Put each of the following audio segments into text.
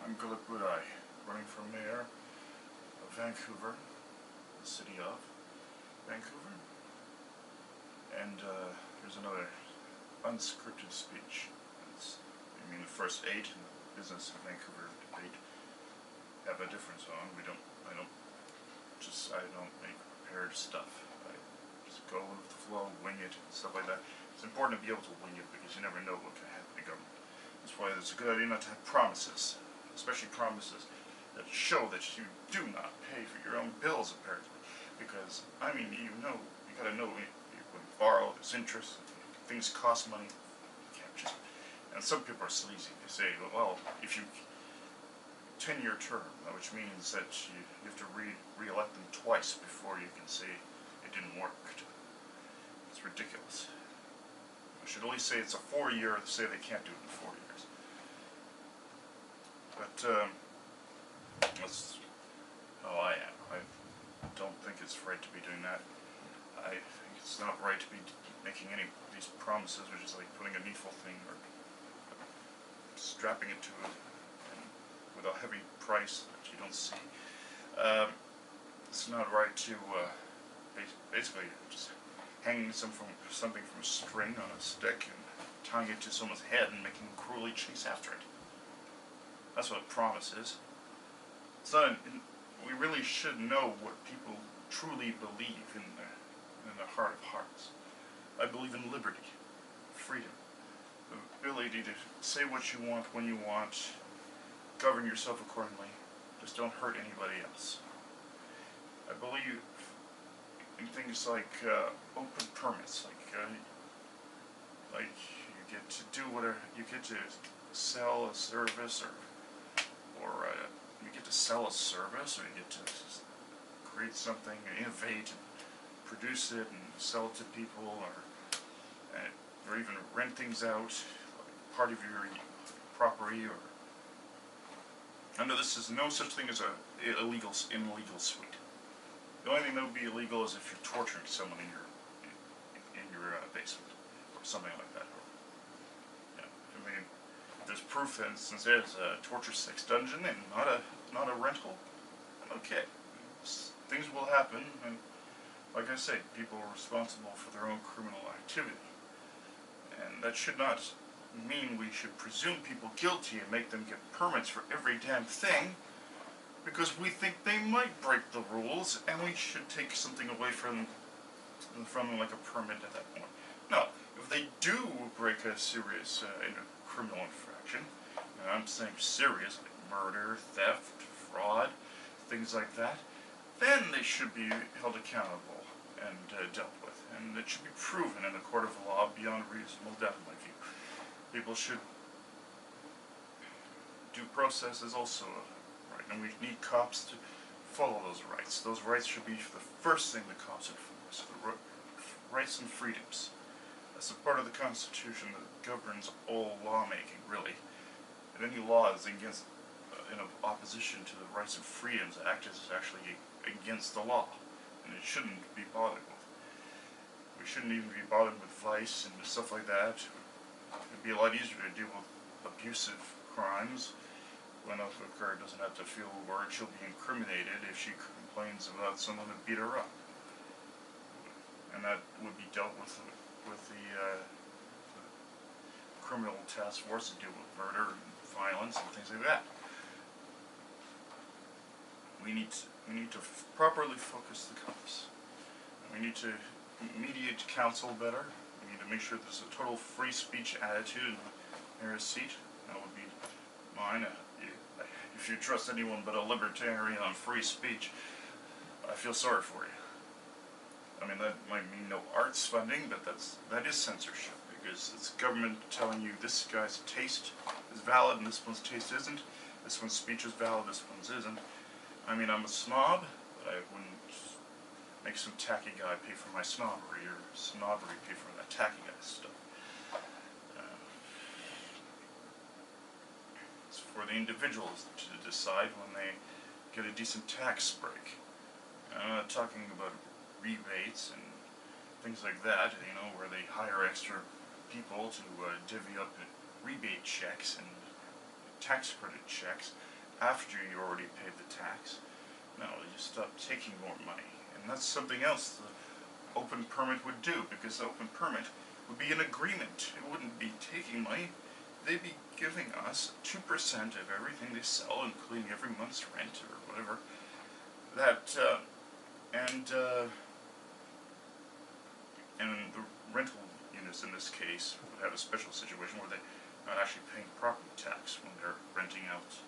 I'm Gölök Z Buday, running for mayor of Vancouver, the city of Vancouver. And here's another unscripted speech. The first 8 in the business of Vancouver debate have a different song. I don't make prepared stuff. I just go with the flow, wing it, stuff like that. It's important to be able to wing it because you never know what can happen in government. That's why it's a good idea not to have promises, especially promises that show that you do not pay for your own bills, apparently. Because, you gotta know when you borrow, there's interest, things cost money, you can't just. And some people are sleazy. They say, well, if you 10-year term, which means that you have to re-elect them twice before you can say it didn't work. It's ridiculous. I should at least say it's a 4-year, say they can't do it in 4 years. But that's how I am. I don't think it's right to be doing that. I think it's not right to be making any of these promises, which is like putting a needful thing or strapping it to it with a heavy price that you don't see. It's not right to basically just hanging something from a string on a stick and tying it to someone's head and making them cruelly chase after it. That's what a promise is. It's not. We really should know what people truly believe in the heart of hearts. I believe in liberty, freedom, the ability to say what you want when you want, govern yourself accordingly. Just don't hurt anybody else. I believe in things like open permits, like you get to do whatever, you get to sell a service, or you get to sell a service, or you get to create something, innovate, and produce it and sell it to people, or even rent things out, like part of your property, or under this is no such thing as an illegal suite. The only thing that would be illegal is if you're torturing someone in your basement or something like that. There's proof that since there's a torture sex dungeon and not a rental, okay, things will happen, and like I say, people are responsible for their own criminal activity, and that should not mean we should presume people guilty and make them get permits for every damn thing because we think they might break the rules, and we should take something away from them like a permit at that point. No, if they do break a serious criminal infraction, and I'm saying serious, like murder, theft, fraud, things like that, then they should be held accountable and dealt with, and it should be proven in the court of law beyond reasonable doubt, in my view. People should. Due process is also a right, and we need cops to follow those rights. Those rights should be the first thing the cops enforce, the rights and freedoms. That's a part of the Constitution that governs all lawmaking, really. If any law is in opposition to the Rights and Freedoms Act, is actually against the law, and it shouldn't be bothered with. We shouldn't even be bothered with vice and stuff like that. It'd be a lot easier to deal with abusive crimes when a girl doesn't have to feel worried she'll be incriminated if she complains about someone that beat her up. And that would be dealt with the criminal task force to deal with murder and violence and things like that. We need to properly focus the cops. We need to mediate counsel better. We need to make sure there's a total free speech attitude in the mayor's seat. That would be mine. If you trust anyone but a libertarian on free speech, I feel sorry for you. That might mean no arts funding, but that is censorship, because it's government telling you this guy's taste is valid and this one's taste isn't. This one's speech is valid, this one's isn't. I'm a snob, but I wouldn't make some tacky guy pay for my snobbery, or snobbery pay for that tacky guy's stuff. It's for the individuals to decide when they get a decent tax break. I'm not talking about rebates and things like that, where they hire extra people to divvy up rebate checks and tax credit checks. after you already paid the tax. No, you stop taking more money. And that's something else the open permit would do, because the open permit would be an agreement. It wouldn't be taking money. They'd be giving us 2% of everything they sell, including every month's rent or whatever. And the rental units in this case would have a special situation where they're not actually paying property tax when they're renting out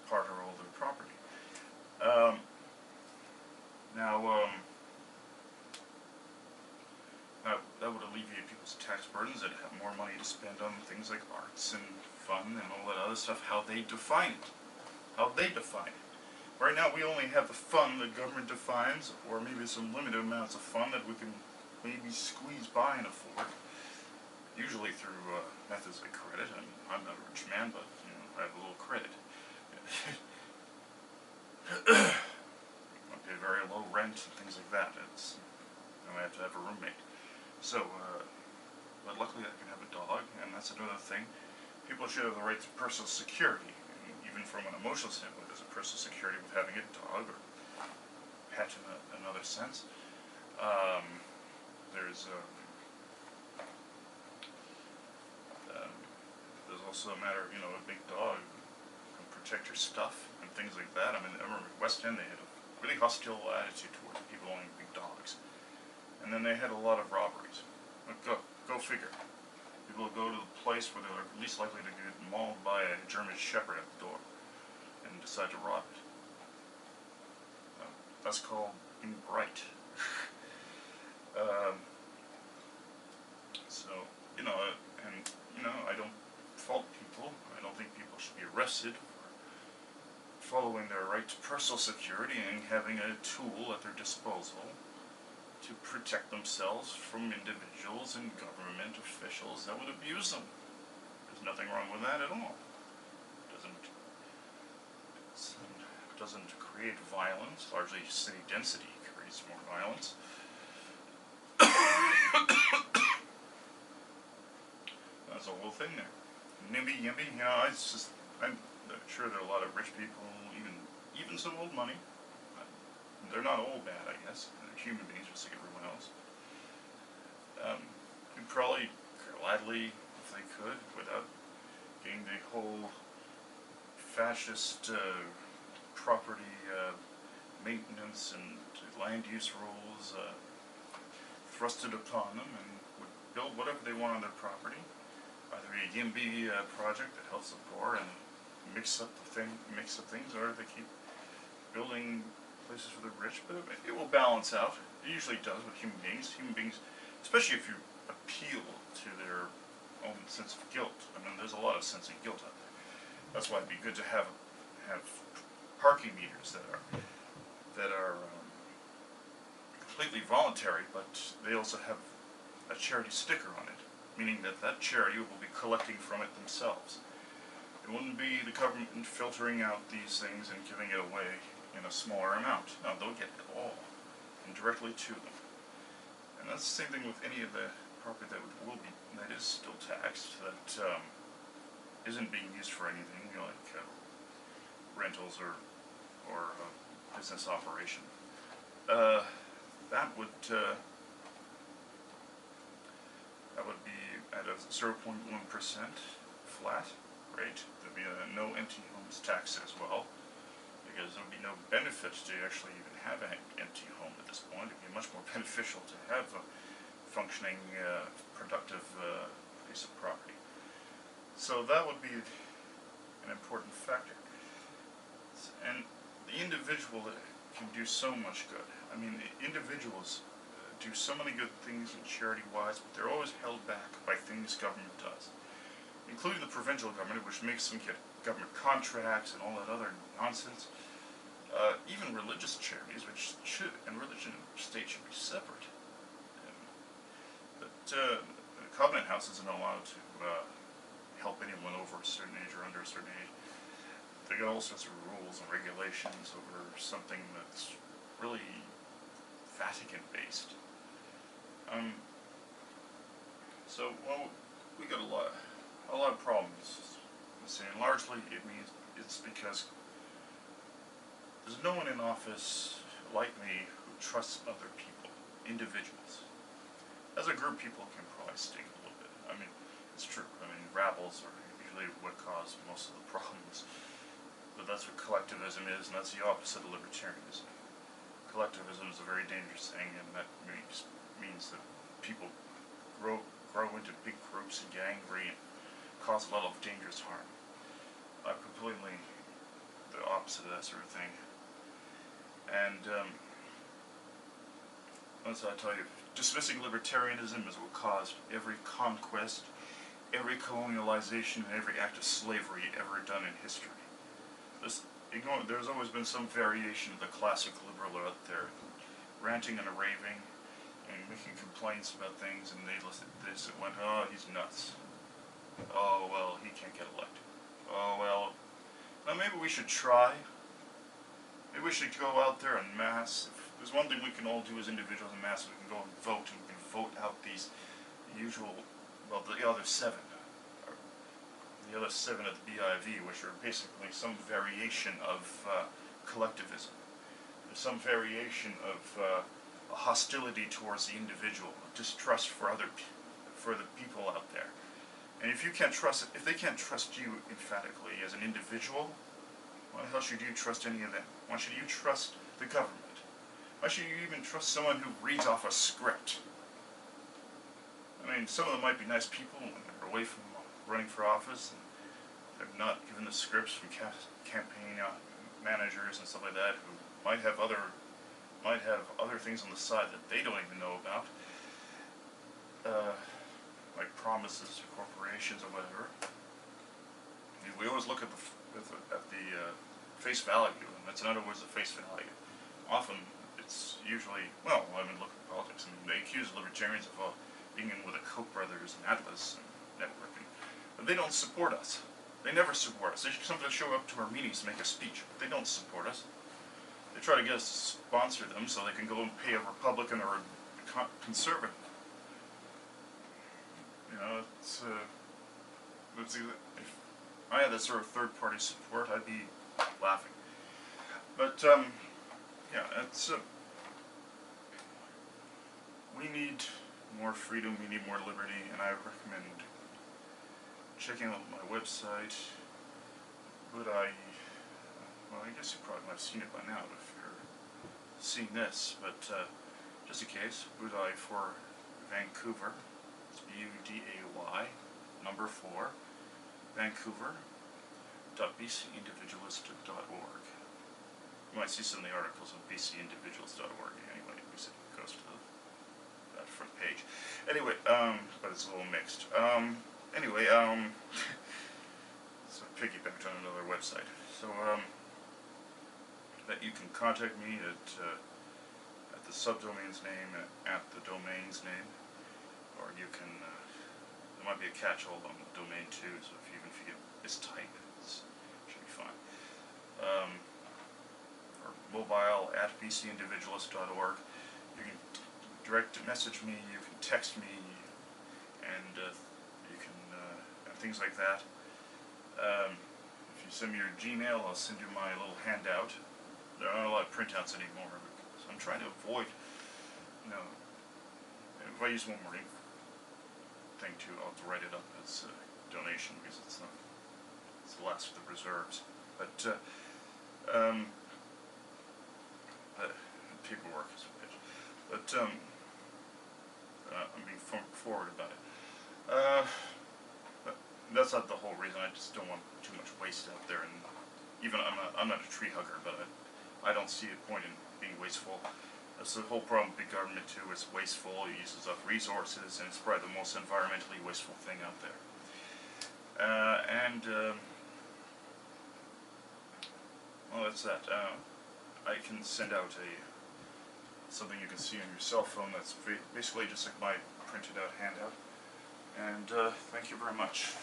part or all their property. That would alleviate people's tax burdens. They'd have more money to spend on things like arts and fun and all that other stuff. How they define it. Right now we only have the fun the government defines, or maybe some limited amounts of fun that we can maybe squeeze by and afford. Usually through methods like credit. And I'm not a rich man, but I have a little credit. I pay very low rent and things like that. I have to have a roommate. So, but luckily I can have a dog, and that's another thing. People should have the right to personal security, and even from an emotional standpoint, there's a personal security with having a dog or pet in another sense. There's also a matter of, a big dog can protect your stuff and things like that. I mean, I remember at West End they had a really hostile attitude towards people owning big dogs. And then they had a lot of robberies. Like, go figure. People will go to the place where they're least likely to get mauled by a German Shepherd at the door and decide to rob it. That's called being bright. I don't fault people. I don't think people should be arrested for following their right to personal security and having a tool at their disposal to protect themselves from individuals and government officials that would abuse them. There's nothing wrong with that at all. It doesn't create violence. Largely city density creates more violence. That's the whole thing there. NIMBY, YIMBY, I'm sure there are a lot of rich people, even some old money. They're not all bad, I guess. They're human beings just like everyone else. Could probably gladly, if they could, without getting the whole fascist property maintenance and land use rules thrusted upon them, and would build whatever they want on their property. Either a YIMBY project that helps the poor and mix up things, or they keep building places for the rich. But it will balance out. It usually does with human beings. Human beings, especially if you appeal to their own sense of guilt. I mean, there's a lot of sense of guilt out there. That's why it'd be good to have parking meters that are completely voluntary, but they also have a charity sticker on it, meaning that charity will be collecting from it themselves. It wouldn't be the government filtering out these things and giving it away in a smaller amount. No, they'll get it all and directly to them. And that's the same thing with any of the property that is still taxed, that isn't being used for anything, like rentals or business operation. That would be at a 0.1% flat rate. There'd be no empty homes tax as well, because there would be no benefit to actually even have an empty home at this point. It'd be much more beneficial to have a functioning, productive piece of property. So that would be an important factor. And the individual can do so much good. I mean, individuals do so many good things charity-wise, but they're always held back by things government does, including the provincial government, which makes them get government contracts and all that other nonsense. Even religious charities, which should, and religion and state should be separate. But the Covenant House isn't allowed to help anyone over a certain age or under a certain age. They got all sorts of rules and regulations over something that's really Vatican-based. So, well, we got a lot of problems. And largely, it means it's because there's no one in office like me who trusts other people, individuals. As a group, people can probably stink a little bit. I mean, it's true. I mean, rabbles are usually what cause most of the problems. But that's what collectivism is, and that's the opposite of libertarianism. Collectivism is a very dangerous thing, and that means that people grow into big groups and get angry and cause a lot of dangerous harm. I'm completely the opposite of that sort of thing. And as I tell you, dismissing libertarianism is what caused every conquest, every colonialization, and every act of slavery ever done in history. There's always been some variation of the classic liberal out there, ranting and raving, and making complaints about things, and they went, oh, he's nuts. Oh, well, he can't get elected. Oh, well, now maybe we should try. Maybe we should go out there en masse. If there's one thing we can all do as individuals en masse, we can go and vote, and we can vote out these usual, well, the other seven. The other seven at the BIV, which are basically some variation of collectivism. There's some variation of a hostility towards the individual, distrust for the people out there. And if they can't trust you emphatically as an individual, why the hell should you trust any of them? Why should you trust the government? Why should you even trust someone who reads off a script? I mean, some of them might be nice people when they're away from running for office, and they're not given the scripts from campaign managers and stuff like that, who might have other things on the side that they don't even know about, like promises to corporations or whatever. I mean, we always look at the face value, and that's in other words the face value. Often it's usually, well, I mean, look at politics, and they accuse libertarians of being in with the Koch brothers and Atlas and networking, but they don't support us. They never support us. They sometimes show up to our meetings to make a speech, but they don't support us. They try to get us to sponsor them so they can go and pay a Republican or a conservative. You know, if I had that sort of third-party support, I'd be laughing. But yeah, we need more freedom. We need more liberty, and I recommend checking out my website, Buday. Well, I guess you probably might have seen it by now if you're seeing this, but just in case, Buday for Vancouver. It's Buday, number 4, Vancouver.bcindividualist.org. You might see some of the articles on bcindividualist.org anyway, because it goes to that front page. Anyway, but it's a little mixed. Anyway, so piggybacked on another website. So, that you can contact me at the subdomain's name, at the domain's name, or you can, there might be a catch-all on the domain too, so even if you mistype, it should be fine. Or mobile at bcindividualist.org. You can direct message me, you can text me, and you can, and things like that. If you send me your Gmail, I'll send you my little handout. There aren't a lot of printouts anymore, because I'm trying to avoid, you know, if I use one more thing too, I'll have to write it up as a donation, because it's the last of the reserves. But paperwork is a bitch. But I'm being forward about it. But that's not the whole reason. I just don't want too much waste out there. And even I'm not a tree hugger, but I don't see a point in being wasteful. That's the whole problem with big government too. It's wasteful. It uses up resources, and it's probably the most environmentally wasteful thing out there. Well, that's that. I can send out something you can see on your cell phone that's basically just like my printed out handout. And thank you very much.